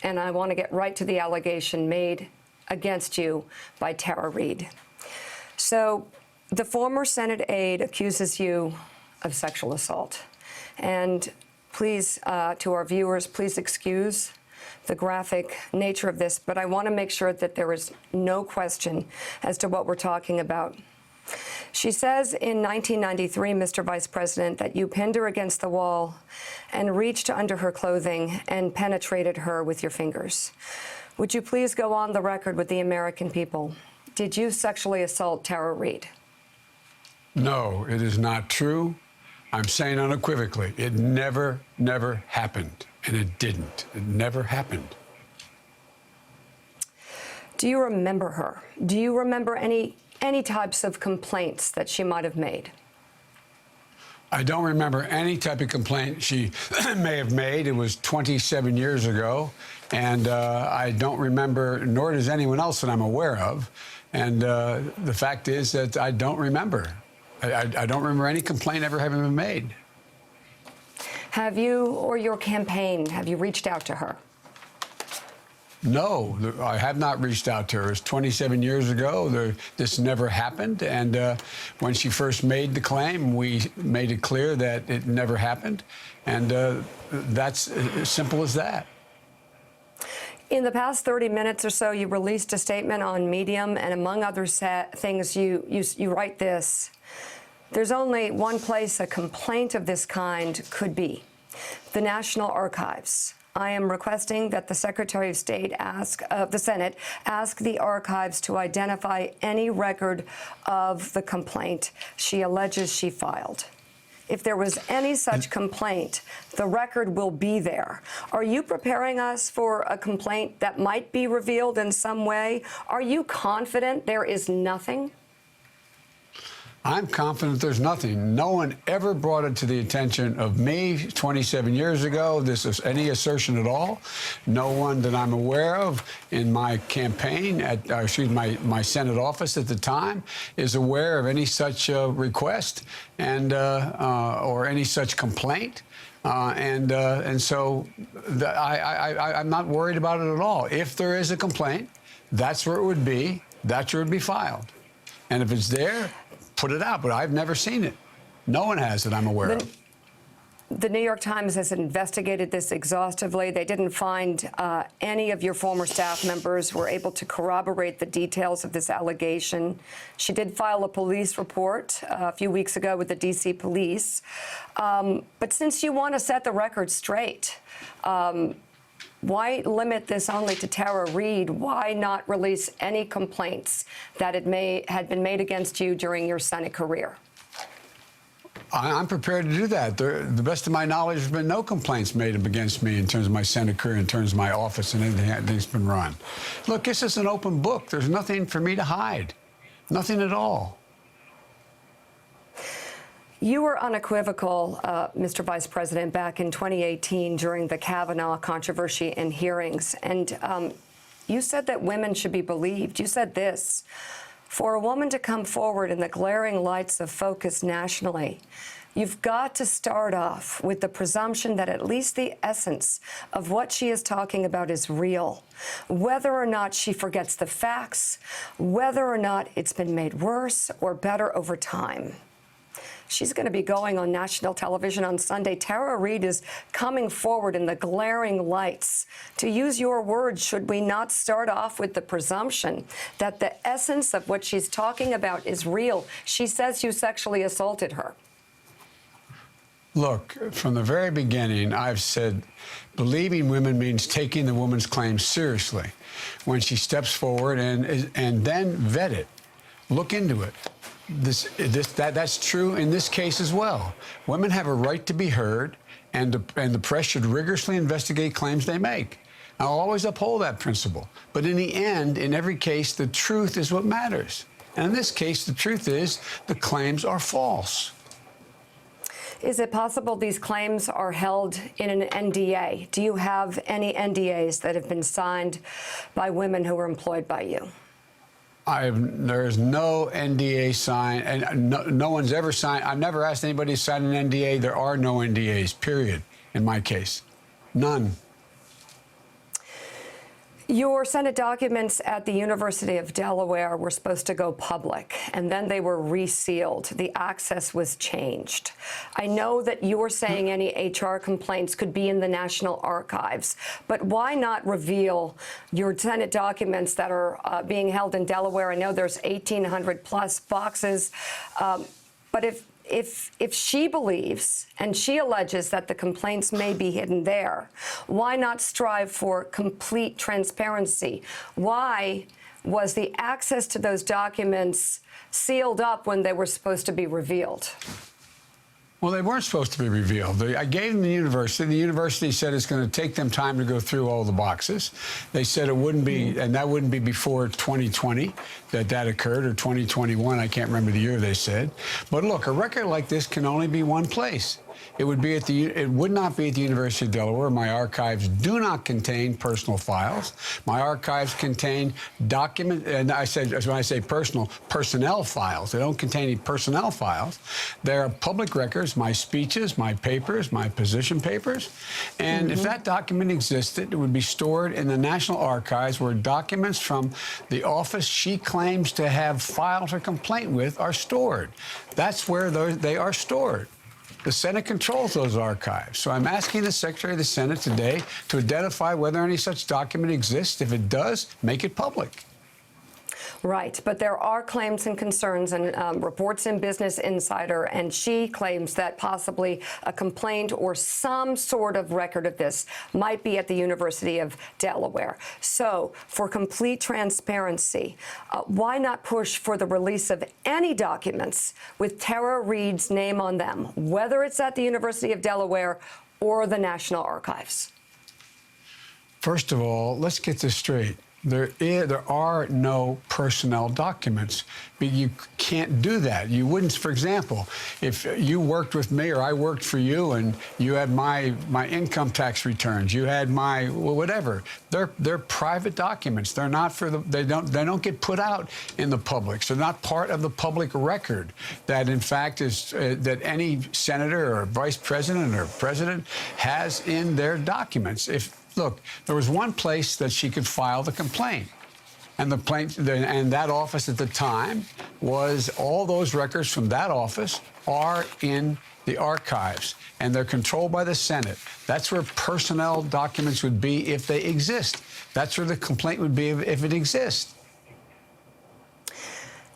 and I want to get right to the allegation made against you by Tara Reade. So the former Senate aide accuses you of sexual assault. And please, to our viewers, please excuse the graphic nature of this, but I want to make sure that there is no question as to what we're talking about. She says in 1993, Mr. Vice President, that you pinned her against the wall and reached under her clothing and penetrated her with your fingers. Would you please go on the record with the American people? Did you sexually assault Tara Reade? No, it is not true. I'm saying unequivocally, it never happened. And it didn't. It never happened. Do you remember her? Do you remember any types of complaints that she might have made? I don't remember any type of complaint she may have made. It was 27 years ago. And I don't remember, nor does anyone else that I'm aware of. And the fact is that I don't remember. I don't remember any complaint ever having been made. Have you, or your campaign, have you reached out to her? No, I have not reached out to her. It was 27 years ago. This never happened. And when she first made the claim, we made it clear that it never happened. And that's as simple as that. In the past 30 minutes or so, you released a statement on Medium, and among other things, you write this: there's only one place a complaint of this kind could be, the National Archives. I am requesting that the Secretary of State the Senate ask the archives to identify any record of the complaint she alleges she filed. If there was any such complaint, the record will be there. Are you preparing us for a complaint that might be revealed in some way? Are you confident there is nothing? I'm confident there's nothing. No one ever brought it to the attention of me 27 years ago, this is any assertion at all. No one that I'm aware of in my campaign, my Senate office at the time, is aware of any such request and or any such complaint. And so I'm not worried about it at all. If there is a complaint, that's where it would be. That's where it would be filed. And if it's there, put it out, but I've never seen it. No one has that I'm aware of. The New York Times has investigated this exhaustively. They didn't find any of your former staff members were able to corroborate the details of this allegation. She did file a police report a few weeks ago with the D.C. police. But since you want to set the record straight, why limit this only to Tara Reade? Why not release any complaints that had been made against you during your Senate career? I'm prepared to do that. The best of my knowledge, there's been no complaints made against me in terms of my Senate career, in terms of my office and anything that's been run. Look, this is an open book. There's nothing for me to hide. Nothing at all. You were unequivocal, Mr. Vice President, back in 2018 during the Kavanaugh controversy and hearings. And you said that women should be believed. You said this: for a woman to come forward in the glaring lights of focus nationally, you've got to start off with the presumption that at least the essence of what she is talking about is real. Whether or not she forgets the facts, whether or not it's been made worse or better over time. She's going to be going on national television on Sunday. Tara Reade is coming forward in the glaring lights. To use your words, should we not start off with the presumption that the essence of what she's talking about is real? She says you sexually assaulted her. Look, from the very beginning, I've said believing women means taking the woman's claims seriously. When she steps forward and then vet it, look into it. That's true in this case as well. Women have a right to be heard, and the press should rigorously investigate claims they make. I'll always uphold that principle. But in the end, in every case, the truth is what matters. And in this case, the truth is the claims are false. Is it possible these claims are held in an NDA? Do you have any NDAs that have been signed by women who were employed by you? There is no NDA signed, and no one's ever signed. I've never asked anybody to sign an NDA. There are no NDAs, period, in my case. None. Your Senate documents at the University of Delaware were supposed to go public, and then they were resealed. The access was changed. I know that you're saying any HR complaints could be in the National Archives, but why not reveal your Senate documents that are being held in Delaware? I know there's 1,800 plus boxes, but if she believes and she alleges that the complaints may be hidden there, why not strive for complete transparency? Why was the access to those documents sealed up when they were supposed to be revealed? Well, they weren't supposed to be revealed. I gave them the university. The university said it's going to take them time to go through all the boxes. They said it wouldn't be, and that wouldn't be before 2020 that occurred, or 2021. I can't remember the year they said. But look, a record like this can only be one place. It would not be at the University of Delaware. My archives do not contain personal files. My archives contain document, and when I say personal, personnel files. They don't contain any personnel files. They're public records, my speeches, my papers, my position papers. And if that document existed, it would be stored in the National Archives, where documents from the office she claims to have filed her complaint with are stored. That's where they are stored. The Senate controls those archives. So I'm asking the Secretary of the Senate today to identify whether any such document exists. If it does, make it public. Right, but there are claims and concerns and reports in Business Insider, and she claims that possibly a complaint or some sort of record of this might be at the University of Delaware. So, for complete transparency, why not push for the release of any documents with Tara Reade's name on them, whether it's at the University of Delaware or the National Archives? First of all, let's get this straight. There are no personnel documents. But you can't do that. You wouldn't, for example, if you worked with me or I worked for you and you had my income tax returns, you had my whatever. They're private documents. They're not for the. They don't get put out in the public. So they're not part of the public record. That in fact is that any senator or vice president or president has in their documents. Look, there was one place that she could file the complaint. And that office at the time was, all those records from that office are in the archives, and they're controlled by the Senate. That's where personnel documents would be if they exist. That's where the complaint would be if it exists.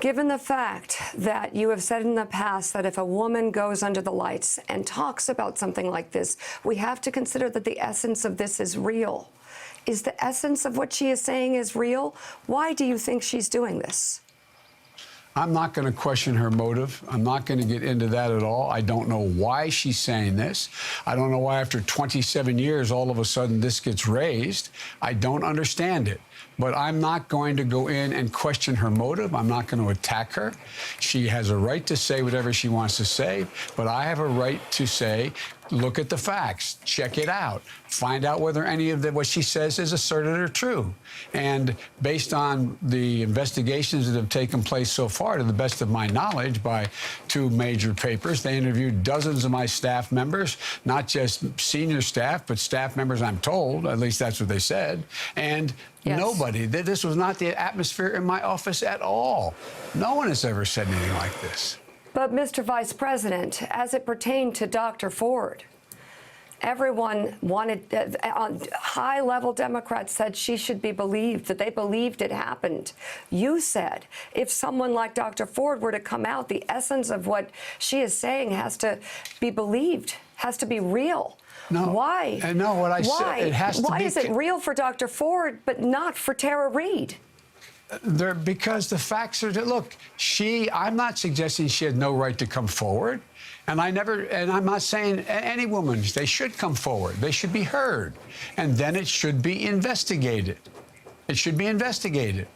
Given the fact that you have said in the past that if a woman goes under the lights and talks about something like this, we have to consider that the essence of this is real. Is the essence of what she is saying is real? Why do you think she's doing this? I'm not going to question her motive. I'm not going to get into that at all. I don't know why she's saying this. I don't know why after 27 years, all of a sudden this gets raised. I don't understand it. But I'm not going to go in and question her motive. I'm not going to attack her. She has a right to say whatever she wants to say, but I have a right to say, look at the facts, check it out, find out whether any of what she says is asserted or true. And based on the investigations that have taken place so far, to the best of my knowledge, by two major papers, they interviewed dozens of my staff members, not just senior staff, but staff members, I'm told, at least that's what they said, and nobody, this was not the atmosphere in my office at all. No one has ever said anything like this. But, Mr. Vice President, as it pertained to Dr. Ford, everyone wanted, high-level Democrats said she should be believed, that they believed it happened. You said if someone like Dr. Ford were to come out, the essence of what she is saying has to be believed, has to be real. No. Why? No, what I said, it has to be. Why is it real for Dr. Ford, but not for Tara Reade? Because the facts are, look, I'm not suggesting she had no right to come forward. And I'm not saying any woman, they should come forward. They should be heard. And then it should be investigated. It should be investigated.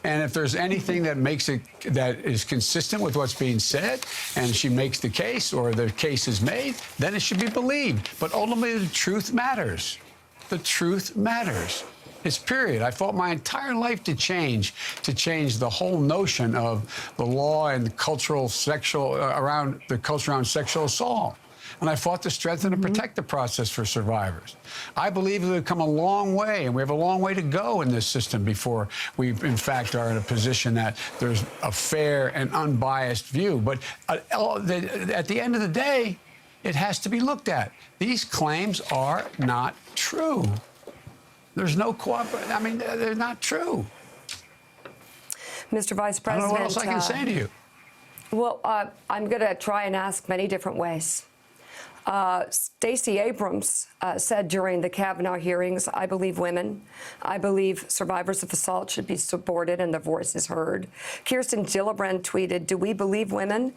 And if there's anything that is consistent with what's being said, and she makes the case or the case is made, then it should be believed. But ultimately, the truth matters. The truth matters. It's period. I fought my entire life to change the whole notion of the law and the culture around sexual assault. and I fought to strengthen and protect the process for survivors. I believe we've come a long way, and we have a long way to go in this system before we, in fact, are in a position that there's a fair and unbiased view. But at the end of the day, it has to be looked at. These claims are not true. There's no I mean, they're not true. Mr. Vice President, I don't know what else I can say to you. Well, I'm going to try and ask many different ways. Stacey Abrams said during the Kavanaugh hearings, I believe women. I believe survivors of assault should be supported and their voices heard. Kirsten Gillibrand tweeted, do we believe women?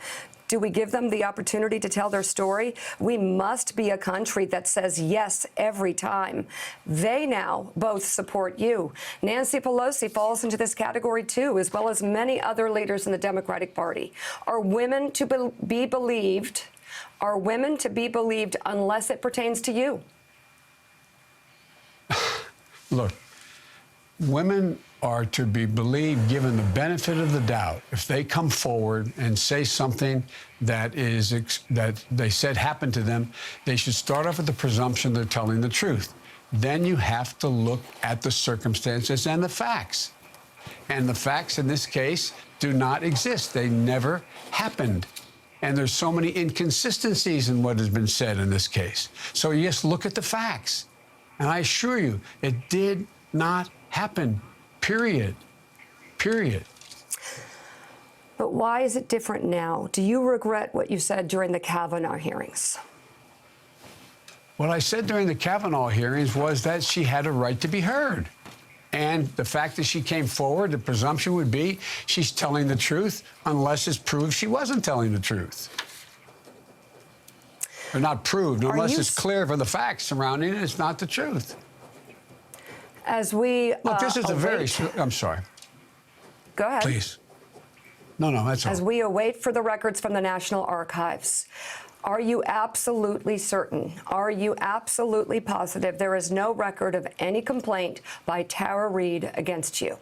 Do we give them the opportunity to tell their story? We must be a country that says yes every time. They now both support you. Nancy Pelosi falls into this category too, as well as many other leaders in the Democratic Party. Are women to be believed? Are women to be believed unless it pertains to you? Look, women are to be believed given the benefit of the doubt. If they come forward and say something that they said happened to them, they should start off with the presumption they're telling the truth. Then you have to look at the circumstances and the facts. And the facts in this case do not exist. They never happened. And there's so many inconsistencies in what has been said in this case. So yes, look at the facts. And I assure you, it did not happen. Period. Period. But why is it different now? Do you regret what you said during the Kavanaugh hearings? What I said during the Kavanaugh hearings was that she had a right to be heard. And the fact that she came forward, the presumption would be she's telling the truth unless it's proved she wasn't telling the truth. Or not proved, unless it's clear from the facts surrounding it, it's not the truth. As we look, this is a very. I'm sorry. Go ahead. Please. No, that's all. As we await for the records from the National Archives, are you absolutely certain? Are you absolutely positive there is no record of any complaint by Tara Reade against you?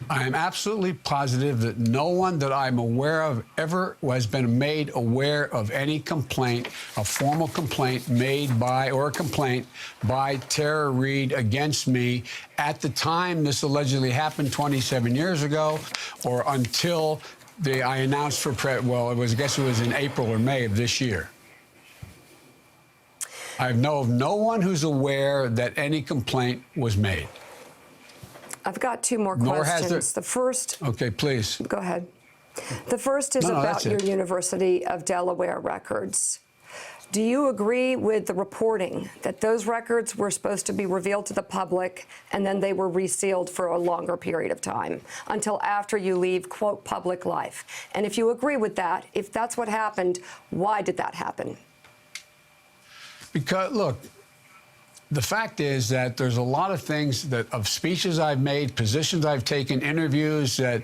I am absolutely positive that no one that I'm aware of ever has been made aware of any complaint, a formal complaint made by, or a complaint by Tara Reade against me at the time this allegedly happened 27 years ago, or until I announced for I guess it was in April or May of this year. I know of no one who's aware that any complaint was made. I've got two more questions. The first. Okay, please. Go ahead. The first is about your University of Delaware records. Do you agree with the reporting that those records were supposed to be revealed to the public and then they were resealed for a longer period of time until after you leave, quote, public life? And if you agree with that, if that's what happened, why did that happen? Because, look, the fact is that there's a lot of things of speeches I've made, positions I've taken, interviews that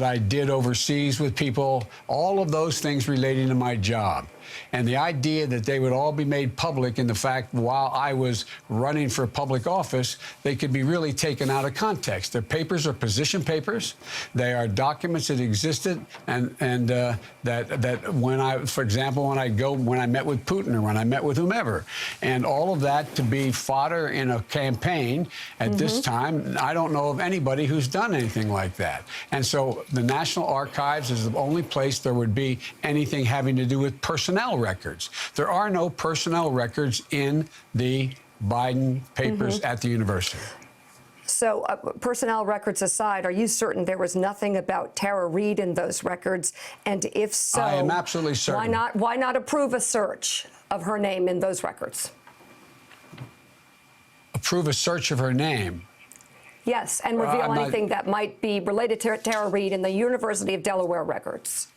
I did overseas with people, all of those things relating to my job. And the idea that they would all be made public in the fact while I was running for public office, they could be really taken out of context. Their papers are position papers. They are documents that existed and that when for example, when I met with Putin or when I met with whomever, and all of that to be fodder in a campaign at this time, I don't know of anybody who's done anything like that. And so the National Archives is the only place there would be anything having to do with personnel records. There are no personnel records in the Biden papers at the university. So personnel records aside, are you certain there was nothing about Tara Reade in those records? And if so, I am absolutely certain. Why not approve a search of her name in those records? Approve a search of her name? Yes, and reveal anything that might be related to Tara Reade in the University of Delaware records.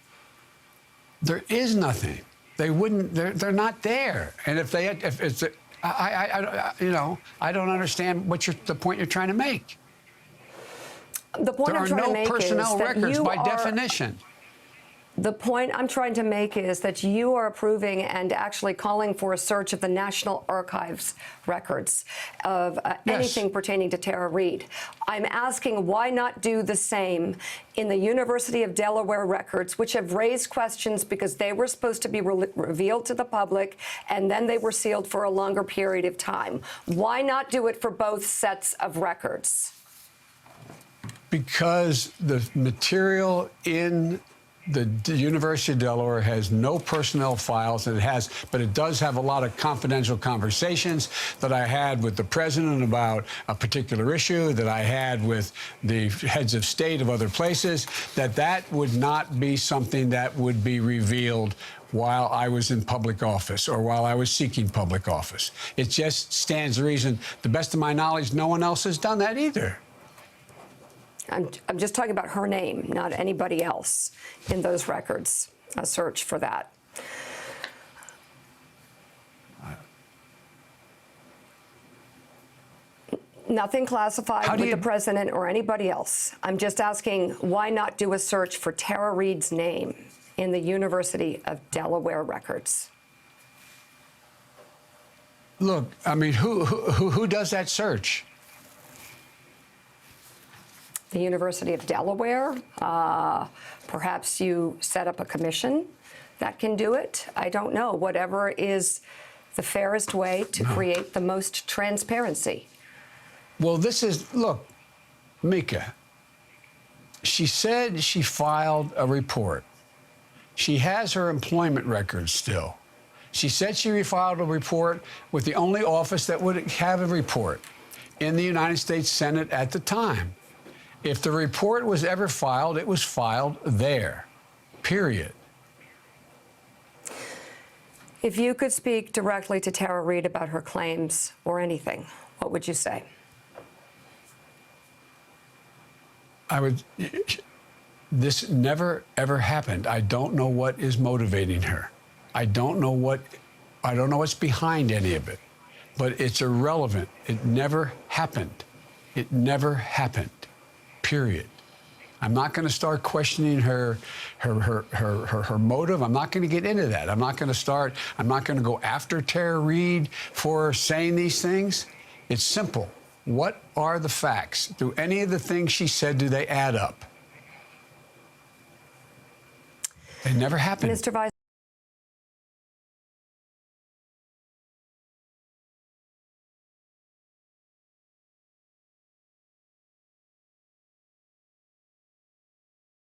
There is nothing. They wouldn't. They're not there. And if it's, I don't understand the point you're trying to make. The point I'm trying to make is that there are no personnel records by definition. The point I'm trying to make is that you are approving and actually calling for a search of the National Archives records of anything pertaining to Tara Reade. I'm asking why not do the same in the University of Delaware records, which have raised questions because they were supposed to be revealed to the public and then they were sealed for a longer period of time. Why not do it for both sets of records? Because the material in the University of Delaware has no personnel files, but it does have a lot of confidential conversations that I had with the president about a particular issue, that I had with the heads of state of other places, that would not be something that would be revealed while I was in public office or while I was seeking public office. It just stands to reason, to the best of my knowledge, no one else has done that either. I'm just talking about her name, not anybody else in those records. A search for that. Nothing classified with the president or anybody else. I'm just asking, why not do a search for Tara Reade's name in the University of Delaware records? Look, I mean, who does that search? The University of Delaware. Perhaps you set up a commission that can do it. I don't know. Whatever is the fairest way to create the most transparency. Well, look, Mika, she said she filed a report. She has her employment records still. She said she refiled a report with the only office that would have a report in the United States Senate at the time. If the report was ever filed, it was filed there, period. If you could speak directly to Tara Reade about her claims or anything, what would you say? This never, ever happened. I don't know what is motivating her. I don't know what's behind any of it, but it's irrelevant. It never happened. It never happened. Period. I'm not going to start questioning her motive. I'm not going to get into that. I'm not going to go after Tara Reade for saying these things. It's simple. What are the facts? Do any of the things she said, do they add up? They never happened. Mr. Vice